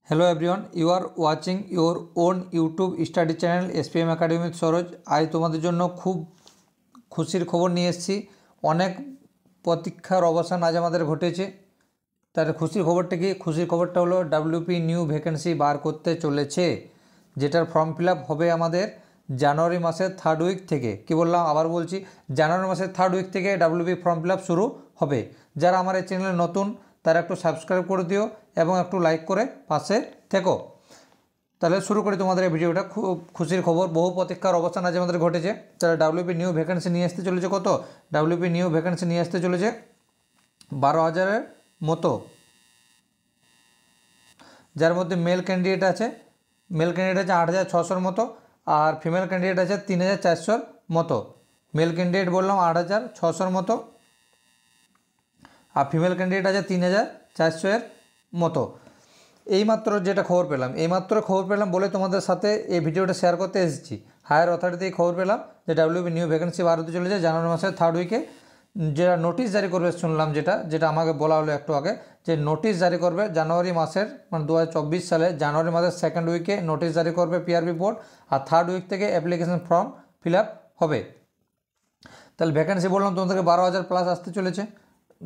Hello everyone, you are watching your own YouTube study channel SPM Academy with Saroj. আজ তোমাদের জন্য খুব খুশির খবর নিয়ে এসেছি। অনেক প্রতীক্ষার অবসান আজ আমাদের ঘটেছে। তার খুশির খবরটা কি? খুশির খবরটা হলো ডাব্লিউপি নিউ ভ্যাকেন্সি বার করতে চলেছে, যেটার ফর্ম ফিল আপ হবে আমাদের জানুয়ারি মাসের থার্ড উইক থেকে। কি বললাম, আবার বলছি, জানুয়ারি মাসের থার্ড উইক থেকে ডাব্লিউপি ফর্ম ফিল আপ শুরু হবে। যারা আমার এই চ্যানেলে নতুন তারা একটু সাবস্ক্রাইব করে দিও এবং একটু লাইক করে পাশে থেকো। তাহলে শুরু করি তোমাদের এই ভিডিওটা। খুব খুশির খবর, বহু প্রতীক্ষার অবস্থান আজ আমাদের ঘটেছে। তাহলে ডাব্লিউপি নিউ ভ্যাকেন্সি নিয়ে আসতে চলেছে কত? ডাব্লিউপি নিউ ভ্যাকেন্সি নিয়ে আসতে চলেছে 12,000-এর মতো, যার মধ্যে মেল ক্যান্ডিডেট আছে 8,600-র মতো, আর ফিমেল ক্যান্ডিডেট আছে 3,400-র মতো। মেল ক্যান্ডিডেট বললাম 8,600-র মতো, আর ফিমেল ক্যান্ডিডেট আছে 3,400-এর মতো। এইমাত্র যেটা খবর পেলাম বলে তোমাদের সাথে এই ভিডিওটা শেয়ার করতে এসেছি। হায়ার অথরিটি খবর পেলাম যে ডাব্লিউপি নিউ ভ্যাকেন্সি বার হতে চলেছে জানুয়ারি মাসের থার্ড উইকে। যেটা নোটিশ জারি করবে শুনলাম, যেটা আমাকে বলা হলো একটু আগে, যে নোটিশ জারি করবে জানুয়ারি মাসের, মানে 2024 সালে জানুয়ারি মাসের সেকেন্ড উইকে নোটিশ জারি করবে পিআরবি বোর্ড, আর থার্ড উইক থেকে অ্যাপ্লিকেশন ফর্ম ফিল আপ হবে। তাহলে ভ্যাকেন্সি বললাম তোমাদেরকে 12,000 প্লাস আসতে চলেছে।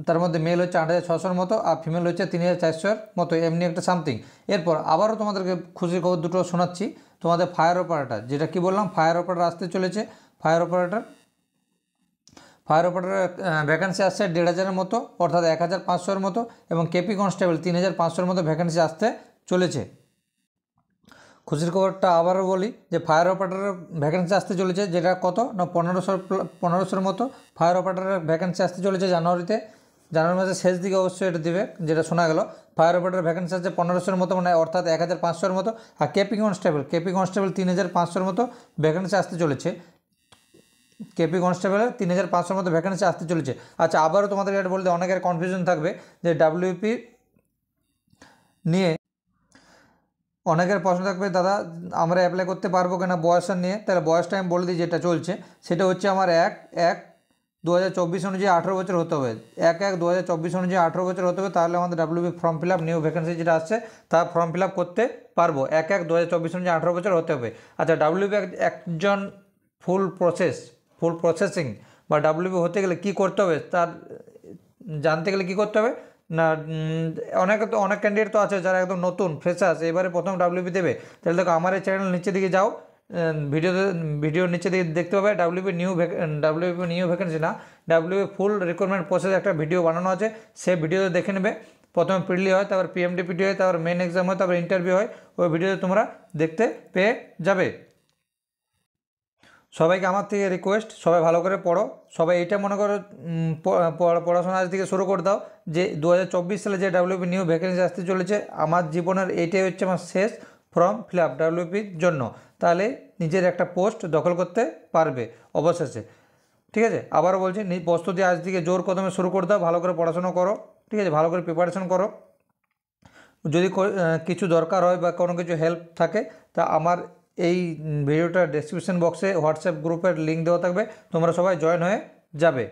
তার মধ্যে মেল হচ্ছে 8,600-র মতো, আর ফিমেল হচ্ছে 3,400-এর মতো, এমনি একটা সামথিং। এরপর আবারও তোমাদেরকে খুশির খবর দুটো শোনাচ্ছি। তোমাদের ফায়ার অপারেটর, যেটা কি বললাম, ফায়ার অপারেটর আসতে চলেছে। ফায়ার অপারেটর ভ্যাকেন্সি আসছে 1,500-এর মতো, অর্থাৎ 1,500-এর মতো, এবং কেপি কনস্টেবল 3,500-এর মতো ভ্যাকেন্সি আসতে চলেছে। খুশির খবরটা আবারও বলি যে ফায়ার অপারেটরের ভ্যাকেন্সি আসতে চলেছে, যেটা কত না 1500-এর মতো ফায়ার অপারেটরের ভ্যাকেন্সি আসতে চলেছে জানুয়ারি মাসের শেষ দিকে অবশ্যই এটা দেবে, যেটা শোনা গেল। ফায়ার অপারেটরের ভ্যাকেন্সি আছে 1500-এর মতো, মানে অর্থাৎ 1,500-এর মতো। আর কেপি কনস্টেবল 3,500-এর মতো ভ্যাকেন্সি আসতে চলেছে। কেপি কনস্টেবলের 3,500-এর মতো ভ্যাকেন্সি আসতে চলেছে। আচ্ছা, আবারও তোমাদের এটা বলতে অনেকের কনফিউশন থাকবে যে ডাব্লিউপি নিয়ে অনেকের প্রশ্ন থাকবে, দাদা আমরা অ্যাপ্লাই করতে পারবো কিনা বয়সের নিয়ে। তাহলে বয়সটা আমি বলে দিই, যেটা চলছে সেটা হচ্ছে আমার 1/1/2024 অনুযায়ী 18 বছর হতে হবে। 1/1/2024 অনুযায়ী 18 বছর হতে হবে, তাহলে আমাদের WP form fill up new vacancy যেটা আসছে তার ফর্ম ফিল আপ করতে পারবো। 1/1/2024 অনুযায়ী 18 বছর হতে হবে। আচ্ছা, ডাব্লিউপি একজন ফুল প্রসেসিং বা ডাব্লিউপি হতে গেলে কী করতে হবে, তার জানতে গেলে কী করতে হবে না, অনেক ক্যান্ডিডেট তো আছে যারা একদম নতুন ফ্রেশার্স, এবারে প্রথম ডাব্লিউপি দেবে। তাহলে দেখো আমার এই চ্যানেল নিচে দিকে যাও, ভিডিওর নিচে দিকে দেখতে পাবে ডাব্লিউপি নিউ ভ্যাকেন্সি না, ডাব্লিউপি ফুল রিক্রুটমেন্ট প্রসেস একটা ভিডিও বানানো আছে, সেই ভিডিওতে দেখে নেবে। প্রথমে প্রিলি হয়, তারপর পিএমডিপিটি হয়, তারপর মেন এক্সাম হয়, তারপর ইন্টারভিউ হয়। ওই ভিডিওতে তোমরা দেখতে পেয়ে যাবে। সবাইকে আমার থেকে রিকোয়েস্ট, সবাই ভালো করে পড়ো। সবাই এইটা মনে করো পড়াশোনা আজ থেকে শুরু করে দাও, যে 2024 সালে যে ডাব্লিউপি নিউ ভ্যাকেন্সি আসতে চলেছে, আমার জীবনের এইটাই হচ্ছে আমার শেষ ফর্ম ফিল আপ ডাব্লিউপির জন্য। তাহলে নিজের একটা পোস্ট দখল করতে পারবে অবশেষে। ঠিক আছে, আবারও বলছি, প্রস্তুতি আজ থেকে জোর কদমে শুরু করে দাও, ভালো করে পড়াশোনা করো। ঠিক আছে, ভালো করে প্রিপারেশন করো। যদি কিছু দরকার হয় বা কোনো কিছু হেল্প থাকে, তা আমার এই ভিডিওটা ডেসক্রিপশন বক্সে হোয়াটসঅ্যাপ গ্রুপের লিঙ্ক দেওয়া থাকবে, তোমরা সবাই জয়েন হয়ে যাবে।